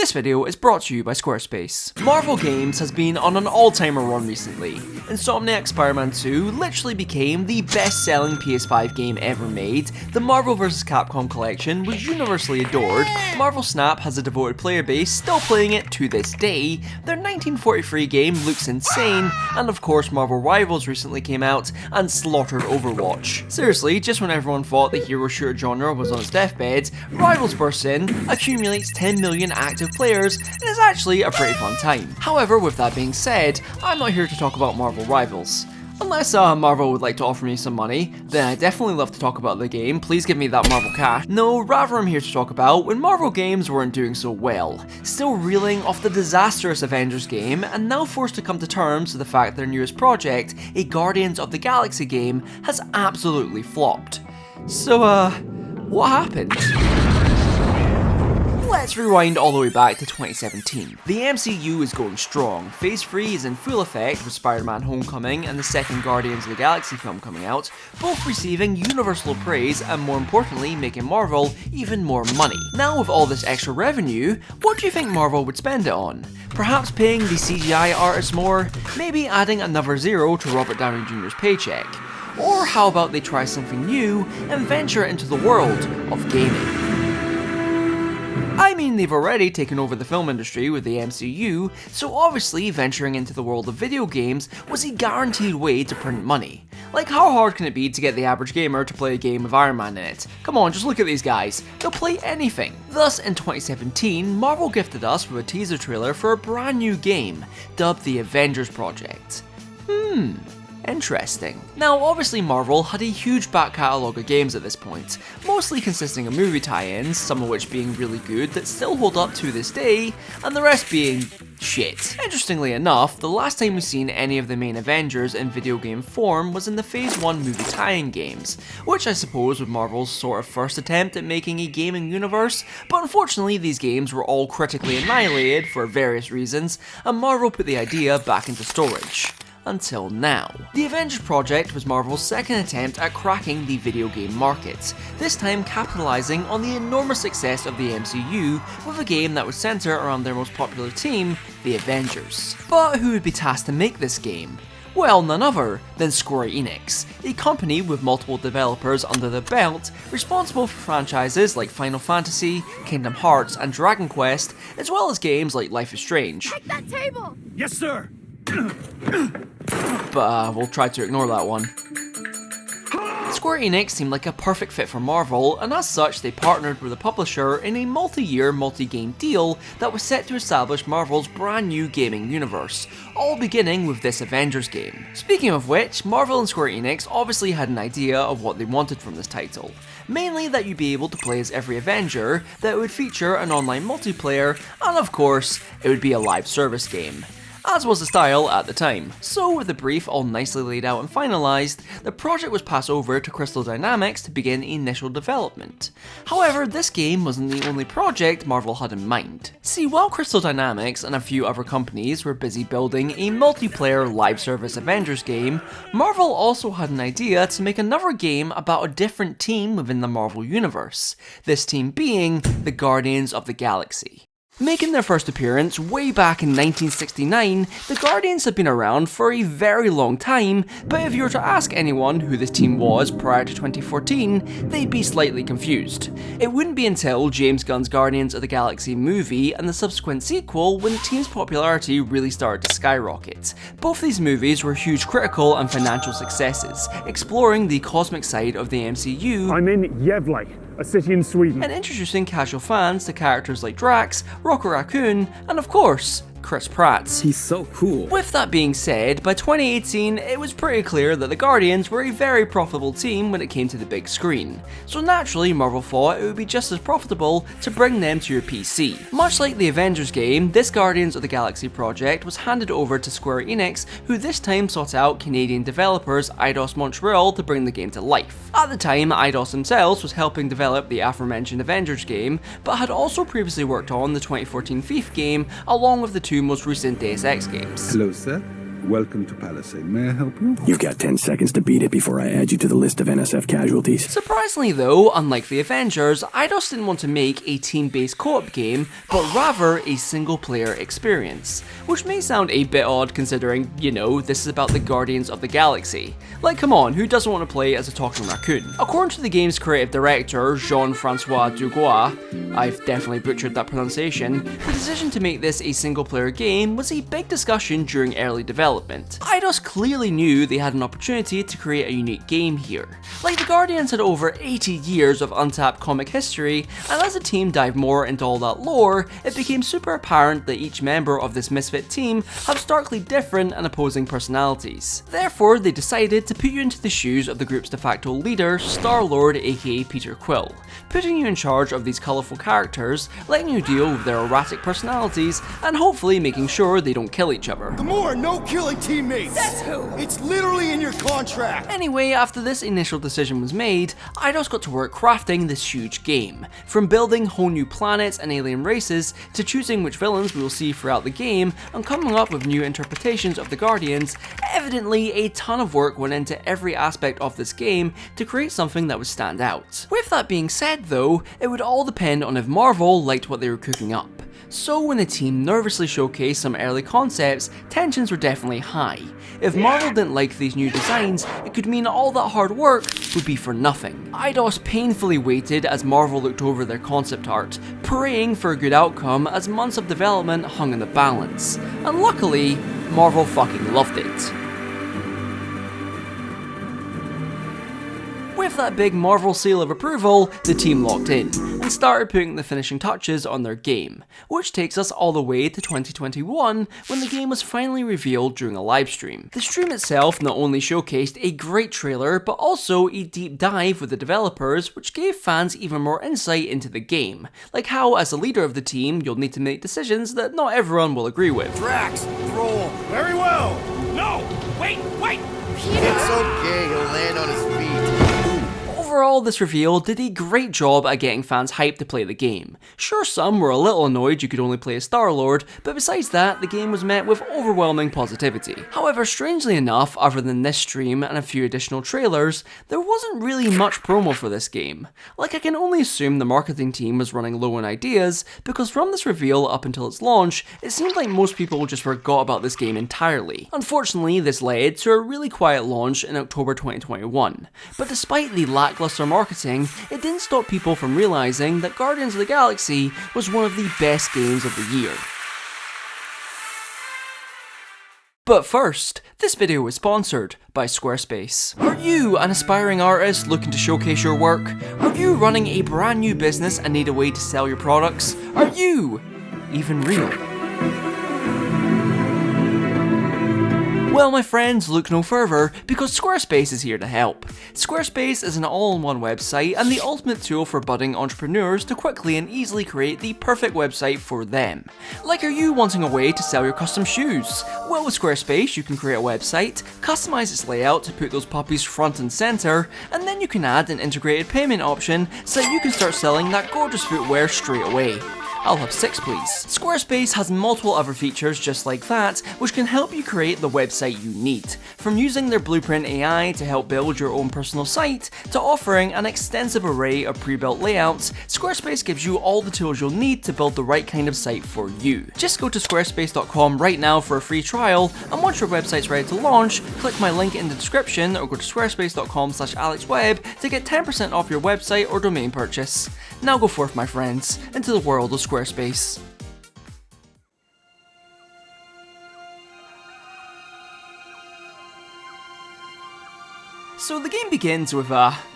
This video is brought to you by Squarespace. Marvel Games has been on an all-timer run recently. Insomniac's Spider-Man 2 literally became the best-selling PS5 game ever made, the Marvel vs. Capcom collection was universally adored, Marvel Snap has a devoted player base still playing it to this day, their 1943 game looks insane, and of course Marvel Rivals recently came out and slaughtered Overwatch. Seriously, just when everyone thought the hero shooter genre was on its deathbed, Rivals bursts in, accumulates 10 million active players, and is actually a pretty fun time. However, with that being said, I'm not here to talk about Marvel Rivals. Unless Marvel would like to offer me some money, then I'd definitely love to talk about the game, please give me that Marvel cash. No, rather I'm here to talk about when Marvel games weren't doing so well, still reeling off the disastrous Avengers game, and now forced to come to terms with the fact their newest project, a Guardians of the Galaxy game, has absolutely flopped. So what happened? Let's rewind all the way back to 2017. The MCU is going strong. Phase 3 is in full effect with Spider-Man Homecoming and the second Guardians of the Galaxy film coming out, both receiving universal praise and more importantly making Marvel even more money. Now with all this extra revenue, what do you think Marvel would spend it on? Perhaps paying the CGI artists more? Maybe adding another zero to Robert Downey Jr.'s paycheck? Or how about they try something new and venture into the world of gaming? I mean, they've already taken over the film industry with the MCU, so obviously venturing into the world of video games was a guaranteed way to print money. Like, how hard can it be to get the average gamer to play a game with Iron Man in it? Come on, just look at these guys, they'll play anything. Thus, in 2017, Marvel gifted us with a teaser trailer for a brand new game, dubbed the Avengers Project. Interesting. Now obviously Marvel had a huge back catalogue of games at this point, mostly consisting of movie tie-ins, some of which being really good that still hold up to this day, and the rest being shit. Interestingly enough, the last time we've seen any of the main Avengers in video game form was in the Phase 1 movie tie-in games, which I suppose was Marvel's sort of first attempt at making a gaming universe, but unfortunately these games were all critically annihilated for various reasons, and Marvel put the idea back into storage. Until now. The Avengers Project was Marvel's second attempt at cracking the video game market, this time capitalising on the enormous success of the MCU with a game that would centre around their most popular team, the Avengers. But who would be tasked to make this game? Well, none other than Square Enix, a company with multiple developers under their belt, responsible for franchises like Final Fantasy, Kingdom Hearts and Dragon Quest, as well as games like Life is Strange. Take that table! Yes, sir! But we'll try to ignore that one. Square Enix seemed like a perfect fit for Marvel, and as such they partnered with a publisher in a multi-year, multi-game deal that was set to establish Marvel's brand new gaming universe, all beginning with this Avengers game. Speaking of which, Marvel and Square Enix obviously had an idea of what they wanted from this title. Mainly that you'd be able to play as every Avenger, that it would feature an online multiplayer, and of course, it would be a live service game, as was the style at the time. So with the brief all nicely laid out and finalised, the project was passed over to Crystal Dynamics to begin initial development. However, this game wasn't the only project Marvel had in mind. See, while Crystal Dynamics and a few other companies were busy building a multiplayer live service Avengers game, Marvel also had an idea to make another game about a different team within the Marvel universe, this team being the Guardians of the Galaxy. Making their first appearance way back in 1969, the Guardians have been around for a very long time, but if you were to ask anyone who this team was prior to 2014, they'd be slightly confused. It wouldn't be until James Gunn's Guardians of the Galaxy movie and the subsequent sequel when the team's popularity really started to skyrocket. Both these movies were huge critical and financial successes, exploring the cosmic side of the MCU. I'm in Gävle, a city in Sweden. And introducing casual fans to characters like Drax, Rocket Raccoon, and of course, Chris Pratt. He's so cool. With that being said, by 2018 it was pretty clear that the Guardians were a very profitable team when it came to the big screen, so naturally Marvel thought it would be just as profitable to bring them to your PC. Much like the Avengers game, this Guardians of the Galaxy project was handed over to Square Enix, who this time sought out Canadian developers Eidos Montreal to bring the game to life. At the time, Eidos themselves was helping develop the aforementioned Avengers game, but had also previously worked on the 2014 Thief game along with the two most recent Deus Ex games. Hello, sir. Welcome to Palisade. May I help you? You've got 10 seconds to beat it before I add you to the list of NSF casualties. Surprisingly though, unlike the Avengers, Eidos didn't want to make a team-based co-op game, but rather a single-player experience. Which may sound a bit odd considering, you know, this is about the Guardians of the Galaxy. Like, come on, who doesn't want to play as a talking raccoon? According to the game's creative director, Jean-Francois Dugois, I've definitely butchered that pronunciation, the decision to make this a single-player game was a big discussion during early development. Eidos clearly knew they had an opportunity to create a unique game here. Like, the Guardians had over 80 years of untapped comic history, and as the team dived more into all that lore, it became super apparent that each member of this misfit team have starkly different and opposing personalities. Therefore, they decided to put you into the shoes of the group's de facto leader, Star-Lord aka Peter Quill, putting you in charge of these colourful characters, letting you deal with their erratic personalities, and hopefully making sure they don't kill each other. Gamora, no killing teammates! That's who! It's literally in your contract! Anyway, after this initial decision was made, Eidos got to work crafting this huge game. From building whole new planets and alien races, to choosing which villains we will see throughout the game, and coming up with new interpretations of the Guardians, evidently a ton of work went into every aspect of this game to create something that would stand out. With that being said though, it would all depend on if Marvel liked what they were cooking up. So when the team nervously showcased some early concepts, tensions were definitely high. If Marvel didn't like these new designs, it could mean all that hard work would be for nothing. Eidos painfully waited as Marvel looked over their concept art, praying for a good outcome as months of development hung in the balance. And luckily, Marvel fucking loved it. With that big Marvel seal of approval, the team locked in, and started putting the finishing touches on their game, which takes us all the way to 2021 when the game was finally revealed during a livestream. The stream itself not only showcased a great trailer, but also a deep dive with the developers, which gave fans even more insight into the game, like how as a leader of the team you'll need to make decisions that not everyone will agree with. Drax, roll! Very well! No! Wait! It's okay, he'll land on his feet. Overall, this reveal did a great job at getting fans hyped to play the game. Sure, some were a little annoyed you could only play as Star-Lord, but besides that, the game was met with overwhelming positivity. However, strangely enough, other than this stream and a few additional trailers, there wasn't really much promo for this game. Like, I can only assume the marketing team was running low on ideas, because from this reveal up until its launch, it seemed like most people just forgot about this game entirely. Unfortunately, this led to a really quiet launch in October 2021, but despite the lackluster marketing, it didn't stop people from realizing that Guardians of the Galaxy was one of the best games of the year. But first, this video is sponsored by Squarespace. Are you an aspiring artist looking to showcase your work? Are you running a brand new business and need a way to sell your products? Are you even real? Well, my friends, look no further, because Squarespace is here to help. Squarespace is an all-in-one website and the ultimate tool for budding entrepreneurs to quickly and easily create the perfect website for them. Like, are you wanting a way to sell your custom shoes? Well, with Squarespace, you can create a website, customize its layout to put those puppies front and center, and then you can add an integrated payment option so that you can start selling that gorgeous footwear straight away. I'll have 6 please. Squarespace has multiple other features just like that, which can help you create the website you need. From using their Blueprint AI to help build your own personal site, to offering an extensive array of pre-built layouts, Squarespace gives you all the tools you'll need to build the right kind of site for you. Just go to squarespace.com right now for a free trial, and once your website's ready to launch, click my link in the description or go to squarespace.com/AlexWebb to get 10% off your website or domain purchase. Now go forth, my friends, into the world of Squarespace. So the game begins with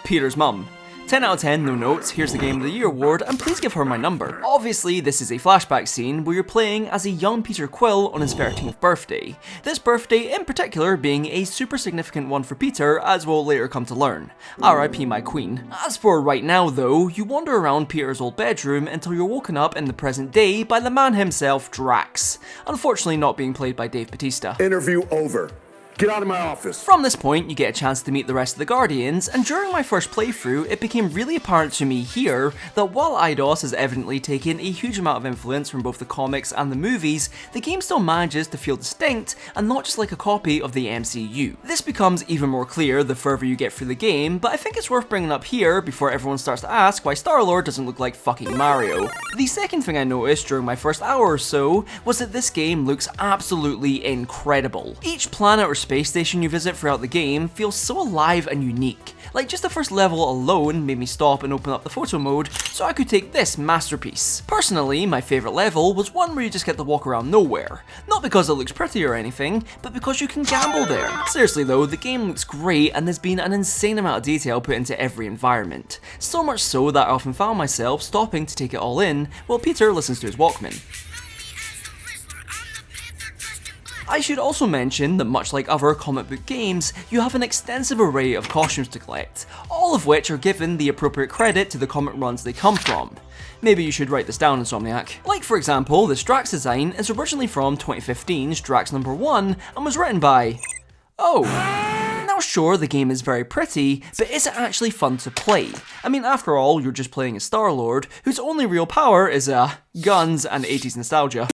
Peter's mum. 10 out of 10, no notes, here's the Game of the Year award, and please give her my number. Obviously, this is a flashback scene where you're playing as a young Peter Quill on his 13th birthday. This birthday in particular being a super significant one for Peter, as we'll later come to learn. RIP my queen. As for right now though, you wander around Peter's old bedroom until you're woken up in the present day by the man himself, Drax. Unfortunately not being played by Dave Bautista. Interview over. Get out of my office. From this point, you get a chance to meet the rest of the Guardians, and during my first playthrough, it became really apparent to me here that while Eidos has evidently taken a huge amount of influence from both the comics and the movies, the game still manages to feel distinct and not just like a copy of the MCU. This becomes even more clear the further you get through the game, but I think it's worth bringing up here before everyone starts to ask why Star-Lord doesn't look like fucking Mario. The second thing I noticed during my first hour or so was that this game looks absolutely incredible. Each planet or space station you visit throughout the game feels so alive and unique. Like, just the first level alone made me stop and open up the photo mode so I could take this masterpiece. Personally, my favourite level was one where you just get to walk around nowhere. Not because it looks pretty or anything, but because you can gamble there. Seriously though, the game looks great and there's been an insane amount of detail put into every environment. So much so that I often found myself stopping to take it all in while Peter listens to his Walkman. I should also mention that much like other comic book games, you have an extensive array of costumes to collect, all of which are given the appropriate credit to the comic runs they come from. Maybe you should write this down, Insomniac. Like for example, this Drax design is originally from 2015's Drax #1 and was written by... Oh. Now sure, the game is very pretty, but is it actually fun to play? I mean, after all, you're just playing a Star-Lord, whose only real power is, guns and 80s nostalgia.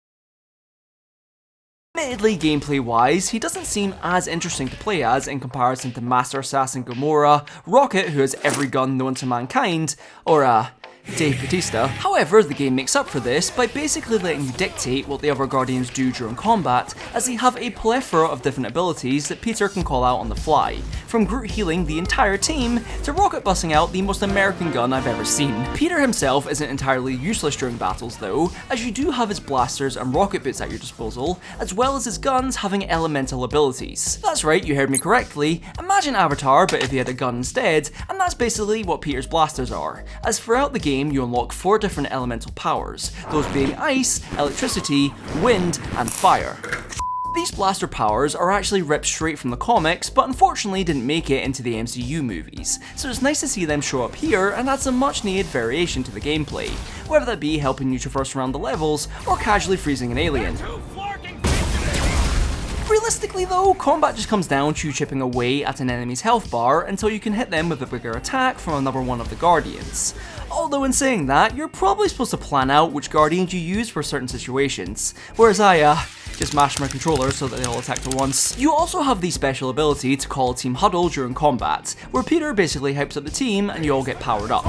Admittedly, gameplay-wise, he doesn't seem as interesting to play as in comparison to Master Assassin Gamora, Rocket, who has every gun known to mankind, or, Dave Bautista. However, the game makes up for this by basically letting you dictate what the other Guardians do during combat, as they have a plethora of different abilities that Peter can call out on the fly, from Groot healing the entire team to Rocket busting out the most American gun I've ever seen. Peter himself isn't entirely useless during battles though, as you do have his blasters and rocket boots at your disposal, as well as his guns having elemental abilities. That's right, you heard me correctly, imagine Avatar but if he had a gun instead, and that's basically what Peter's blasters are, as throughout the game you unlock 4 different elemental powers, those being ice, electricity, wind, and fire. These blaster powers are actually ripped straight from the comics, but unfortunately didn't make it into the MCU movies, so it's nice to see them show up here and add some much needed variation to the gameplay, whether that be helping you traverse around the levels or casually freezing an alien. Realistically though, combat just comes down to you chipping away at an enemy's health bar until you can hit them with a bigger attack from another one of the Guardians. Although in saying that, you're probably supposed to plan out which Guardians you use for certain situations, whereas I, just mash my controller so that they all attack at once. You also have the special ability to call a team huddle during combat, where Peter basically hypes up the team and you all get powered up.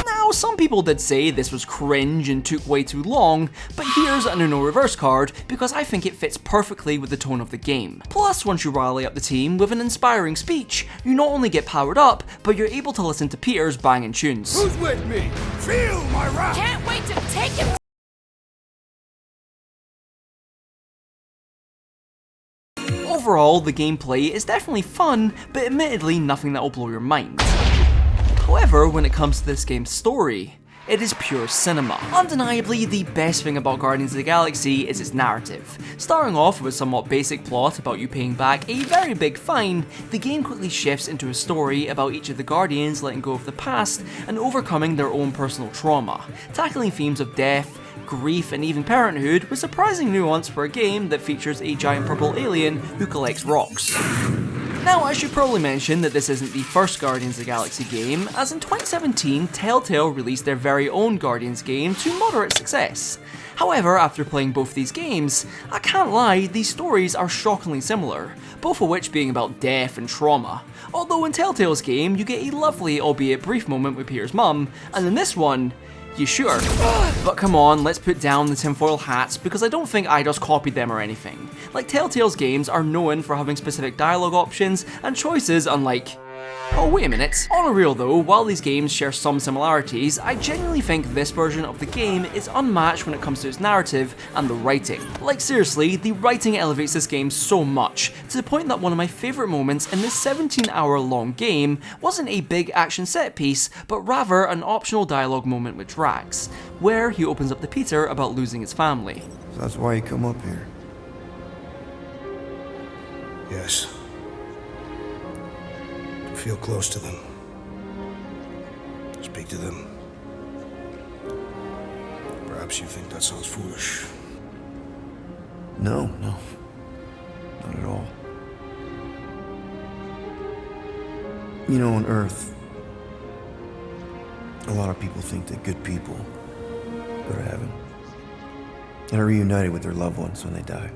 Now, some people did say this was cringe and took way too long, but here's an Uno reverse card because I think it fits perfectly with the tone of the game. Plus, once you rally up the team with an inspiring speech, you not only get powered up, but you're able to listen to Peter's banging tunes. Who's with me? Feel my wrath! Can't wait to take him. Overall, the gameplay is definitely fun, but admittedly nothing that will blow your mind. However, when it comes to this game's story, it is pure cinema. Undeniably, the best thing about Guardians of the Galaxy is its narrative. Starting off with a somewhat basic plot about you paying back a very big fine, the game quickly shifts into a story about each of the Guardians letting go of the past and overcoming their own personal trauma, tackling themes of death, grief, and even parenthood with surprising nuance for a game that features a giant purple alien who collects rocks. Now, I should probably mention that this isn't the first Guardians of the Galaxy game, as in 2017, Telltale released their very own Guardians game to moderate success. However, after playing both these games, I can't lie, these stories are shockingly similar, both of which being about death and trauma. Although in Telltale's game, you get a lovely, albeit brief moment with Peter's mum, and in this one, you sure? But come on, let's put down the tinfoil hats because I don't think Eidos copied them or anything. Like, Telltale's games are known for having specific dialogue options and choices unlike... Oh, wait a minute. On a real though, while these games share some similarities, I genuinely think this version of the game is unmatched when it comes to its narrative and the writing. Like seriously, the writing elevates this game so much, to the point that one of my favourite moments in this 17-hour long game wasn't a big action set piece, but rather an optional dialogue moment with Drax, where he opens up to Peter about losing his family. So that's why you come up here? Yes. Feel close to them. Speak to them. Perhaps you think that sounds foolish. No, not at all. You know, on Earth, a lot of people think that good people go to heaven and are reunited with their loved ones when they die.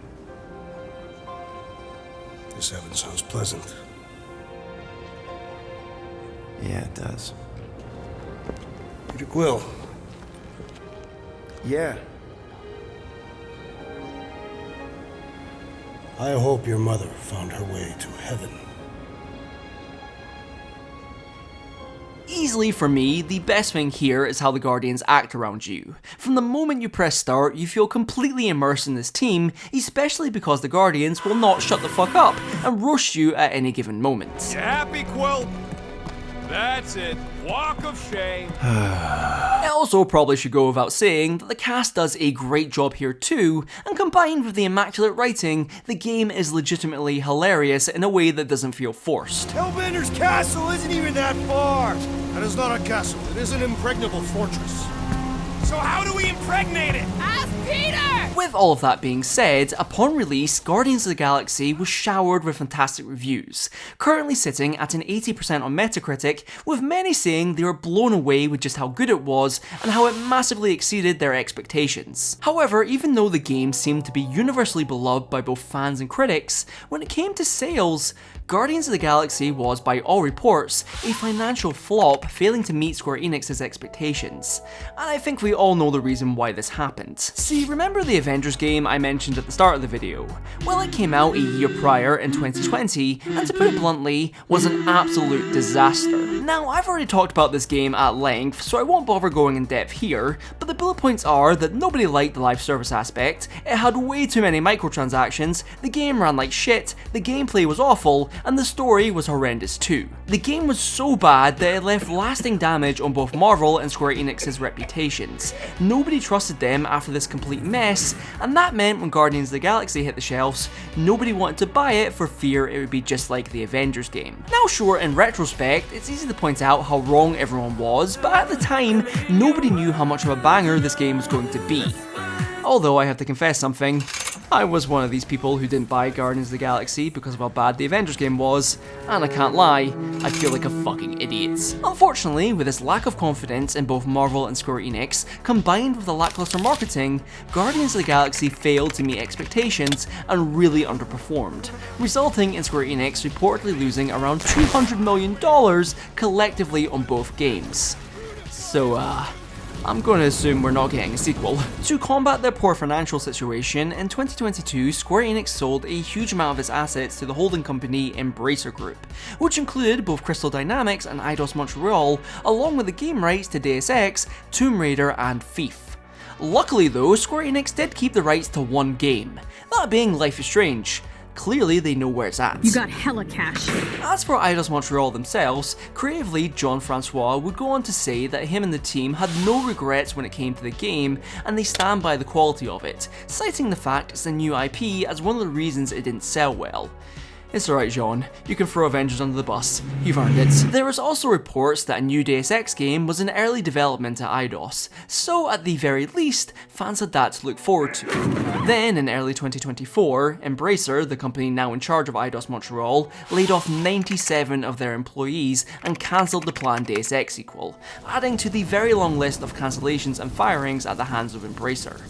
This heaven sounds pleasant. Yeah, it does. Peter Quill. Yeah. I hope your mother found her way to heaven. Easily for me, the best thing here is how the Guardians act around you. From the moment you press start, you feel completely immersed in this team, especially because the Guardians will not shut the fuck up and roast you at any given moment. You happy, Quill? That's it. Walk of shame. It also probably should go without saying that the cast does a great job here too, and combined with the immaculate writing, the game is legitimately hilarious in a way that doesn't feel forced. Hellbender's castle isn't even that far. That is not a castle. It is an impregnable fortress. So how do we impregnate it? Ask Peter! With all of that being said, upon release, Guardians of the Galaxy was showered with fantastic reviews, currently sitting at an 80% on Metacritic, with many saying they were blown away with just how good it was and how it massively exceeded their expectations. However, even though the game seemed to be universally beloved by both fans and critics, when it came to sales, Guardians of the Galaxy was, by all reports, a financial flop, failing to meet Square Enix's expectations. And I think we all know the reason why this happened. See, remember the Avengers game I mentioned at the start of the video? Well, it came out a year prior in 2020, and to put it bluntly, was an absolute disaster. Now, I've already talked about this game at length, so I won't bother going in depth here, but the bullet points are that nobody liked the live service aspect, it had way too many microtransactions, the game ran like shit, the gameplay was awful, and the story was horrendous too. The game was so bad that it left lasting damage on both Marvel and Square Enix's reputations. Nobody trusted them after this complete mess, and that meant when Guardians of the Galaxy hit the shelves, nobody wanted to buy it for fear it would be just like the Avengers game. Now sure, in retrospect, it's easy to point out how wrong everyone was, but at the time, nobody knew how much of a banger this game was going to be. Although I have to confess something, I was one of these people who didn't buy Guardians of the Galaxy because of how bad the Avengers game was, and I can't lie, I feel like a fucking idiot. Unfortunately, with this lack of confidence in both Marvel and Square Enix, combined with the lackluster marketing, Guardians of the Galaxy failed to meet expectations and really underperformed, resulting in Square Enix reportedly losing around $200 million collectively on both games. So, I'm going to assume we're not getting a sequel. To combat their poor financial situation, in 2022, Square Enix sold a huge amount of its assets to the holding company Embracer Group, which included both Crystal Dynamics and Eidos Montreal, along with the game rights to Deus Ex, Tomb Raider and Thief. Luckily though, Square Enix did keep the rights to one game, that being Life is Strange. Clearly they know where it's at. You got hella cash. As for Eidos Montreal themselves, creative lead Jean-Francois would go on to say that him and the team had no regrets when it came to the game, and they stand by the quality of it, citing the fact it's a new IP as one of the reasons it didn't sell well. It's alright, Jean, you can throw Avengers under the bus, you've earned it. There was also reports that a new Deus Ex game was in early development at Eidos, so at the very least, fans had that to look forward to. Then, in early 2024, Embracer, the company now in charge of Eidos Montreal, laid off 97 of their employees and cancelled the planned Deus Ex sequel, adding to the very long list of cancellations and firings at the hands of Embracer.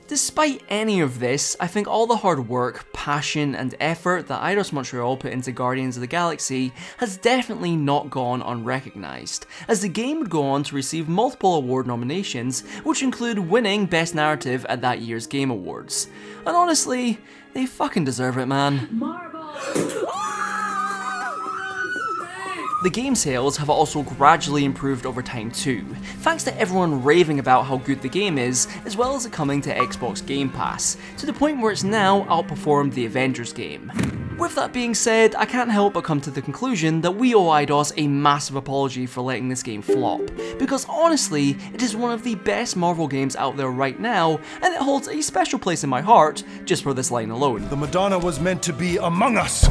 Despite any of this, I think all the hard work, passion and effort that Eidos Montreal put into Guardians of the Galaxy has definitely not gone unrecognised, as the game would go on to receive multiple award nominations, which include winning Best Narrative at that year's Game Awards. And honestly, they fucking deserve it, man. The game sales have also gradually improved over time too, thanks to everyone raving about how good the game is, as well as it coming to Xbox Game Pass, to the point where it's now outperformed the Avengers game. With that being said, I can't help but come to the conclusion that we owe Eidos a massive apology for letting this game flop, because honestly, it is one of the best Marvel games out there right now, and it holds a special place in my heart just for this line alone. The Madonna was meant to be among us.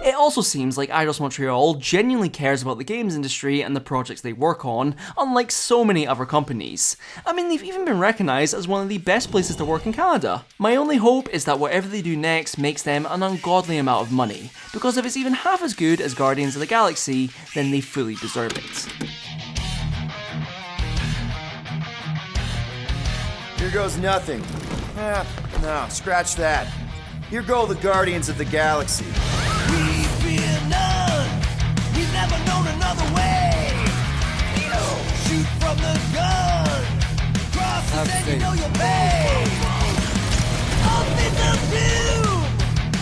It also seems like Eidos Montreal genuinely cares about the games industry and the projects they work on, unlike so many other companies. I mean, they've even been recognised as one of the best places to work in Canada. My only hope is that whatever they do next makes them an ungodly amount of money, because if it's even half as good as Guardians of the Galaxy, then they fully deserve it. Here goes nothing. No, scratch that. Here go the Guardians of the Galaxy. We fear none. We've never known another way. Shoot from the gun. Cross the and you know you'll pay. Up in the view.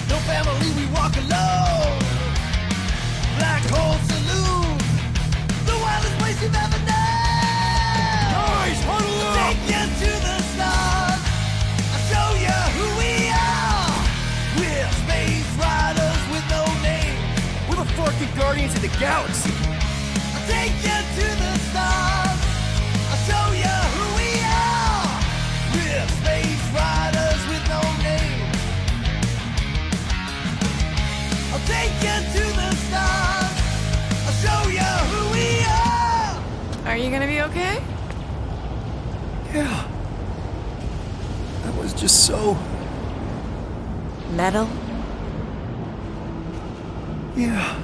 No family, we walk alone. Black hole saloon. The wildest place you've ever known. Guys, huddle up. Take you to the stars. I'll show you who we are. We're space riders with no name. We're the fucking Guardians of the Galaxy. I'll take you to the stars. I'll show you who we are. We're space riders with no name. I'll take you to the stars. I'll show you who we are. Are you gonna be okay? Yeah. That was just so... Metal? Yeah.